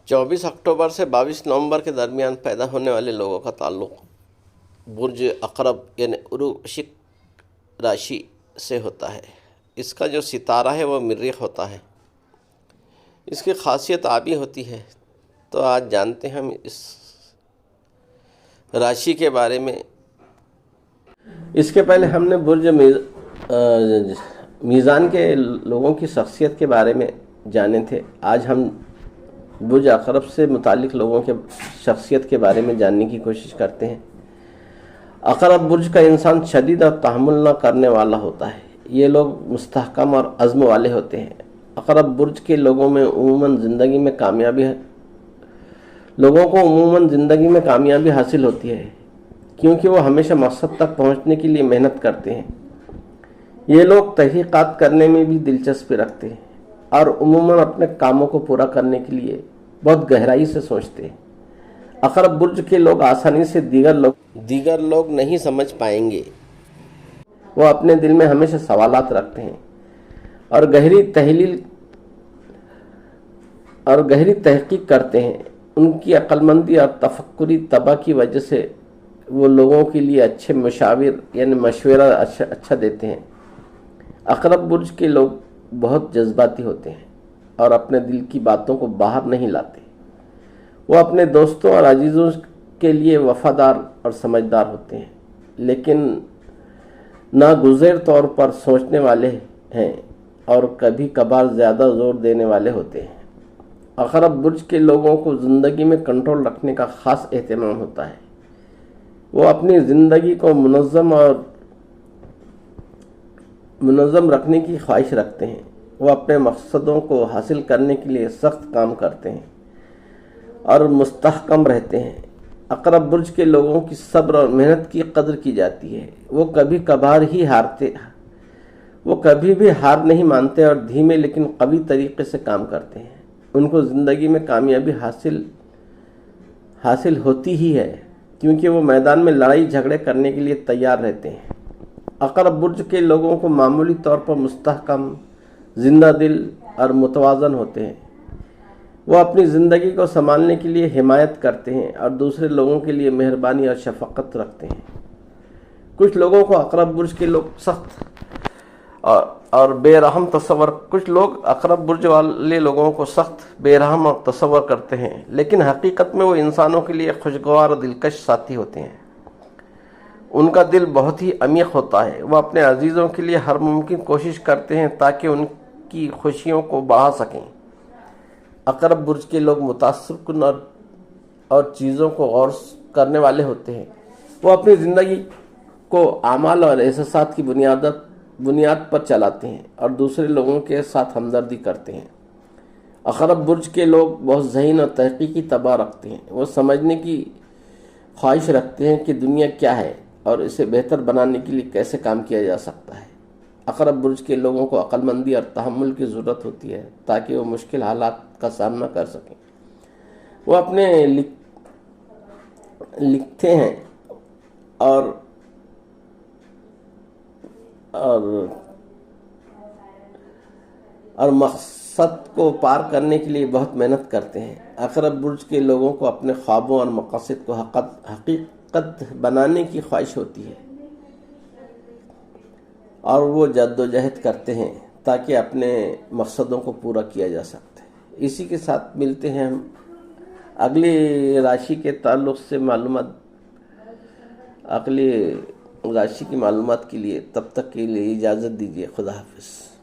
24 अक्टूबर से 22 नवंबर के दरमियान पैदा होने वाले लोगों का ताल्लुक़ बुर्ज अक़रब यानी उरुशिक राशि से होता है। इसका जो सितारा है वो मरीख़ होता है। इसकी ख़ासियत आबी होती है। तो आज जानते हैं हम इस राशि के बारे में। इसके पहले हमने बुर्ज मीज़ान के लोगों की शख्सियत के बारे में जाने थे। आज हम बुर्ज अक़रब से मुतालिक लोगों के शख्सियत के बारे में जानने की कोशिश करते हैं। अक़रब बुर्ज का इंसान शदीद और तहम्मुल न करने वाला होता है। ये लोग मुस्तहकम और अज़्म वाले होते हैं। अक़रब बुर्ज के लोगों को उमूमन ज़िंदगी में कामयाबी हासिल होती है, क्योंकि वो हमेशा मकसद तक पहुंचने के लिए मेहनत करते हैं। ये लोग तहक़ीक़ात करने में भी दिलचस्पी रखते हैं और उमूमन अपने कामों को पूरा करने के लिए बहुत गहराई से सोचते हैं। अक़रब बुर्ज के लोग आसानी से दीगर लोग नहीं समझ पाएंगे। वो अपने दिल में हमेशा सवालात रखते हैं और गहरी तहक़ीक़ करते हैं। उनकी अक्लमंदी और तफक्कुरी तबा की वजह से वो लोगों के लिए अच्छे मशाविर यानी मशवरा अच्छा देते हैं। अक़रब बुर्ज के लोग बहुत जज्बाती होते हैं और अपने दिल की बातों को बाहर नहीं लाते। वो अपने दोस्तों और अजीज़ों के लिए वफ़ादार और समझदार होते हैं, लेकिन नागुज़ेर तौर पर सोचने वाले हैं और कभी कभार ज़्यादा ज़ोर देने वाले होते हैं। अक़रब बुर्ज के लोगों को ज़िंदगी में कंट्रोल रखने का ख़ास एहतमाम होता है। वो अपनी ज़िंदगी को मुनज़्ज़म रखने की ख्वाहिश रखते हैं। वो अपने मकसदों को हासिल करने के लिए सख्त काम करते हैं और मुस्तहकम रहते हैं। अक़रब बुर्ज के लोगों की सब्र और मेहनत की कदर की जाती है। वो कभी भी हार नहीं मानते और धीमे लेकिन कवी तरीक़े से काम करते हैं। उनको ज़िंदगी में कामयाबी हासिल होती ही है, क्योंकि वो मैदान में लड़ाई झगड़े करने के लिए तैयार रहते हैं। अक़रब बुर्ज के लोगों को मामूली तौर पर मुस्तहकम, जिंदा दिल और मुतवाज़न होते हैं। वो अपनी ज़िंदगी को संभालने के लिए हिमायत करते हैं और दूसरे लोगों के लिए मेहरबानी और शफ़क़त रखते हैं। कुछ लोग अक़रब बुर्ज वाले लोगों को सख्त बेरहम और तसव्वुर करते हैं, लेकिन हकीकत में वो इंसानों के लिए खुशगवार और दिलकश साथी होते हैं। उनका दिल बहुत ही अमीक़ होता है। वह अपने अजीज़ों के लिए हर मुमकिन कोशिश करते हैं ताकि उनकी खुशियों को बढ़ा सकें। अक़रब बुर्ज के लोग मुतासिरकुन और चीज़ों को गौर करने वाले होते हैं। वो अपनी ज़िंदगी को आमाल और एहसासात की बुनियाद पर चलाते हैं और दूसरे लोगों के साथ हमदर्दी करते हैं। अक़रब बुर्ज के लोग बहुत ज़हीन और तहक़ीक़ी तबा रखते हैं। वो समझने की ख्वाहिश रखते हैं कि दुनिया क्या है और इसे बेहतर बनाने के लिए कैसे काम किया जा सकता है। अक़रब बुर्ज के लोगों को अक्लमंदी और तहम्मुल की ज़रूरत होती है ताकि वो मुश्किल हालात का सामना कर सकें। वो अपने लिखते हैं और मकसद को पार करने के लिए बहुत मेहनत करते हैं। अक़रब बुर्ज के लोगों को अपने ख्वाबों और मक़ासद को हकीकत बनाने की ख्वाहिश होती है और वो जद्दोजहद करते हैं ताकि अपने मकसदों को पूरा किया जा सकता है। इसी के साथ मिलते हैं हम अगली राशि के ताल्लुक़ से अगली राशि की मालूमात के लिए। तब तक के लिए इजाज़त दीजिए। खुदा हाफ़िज़।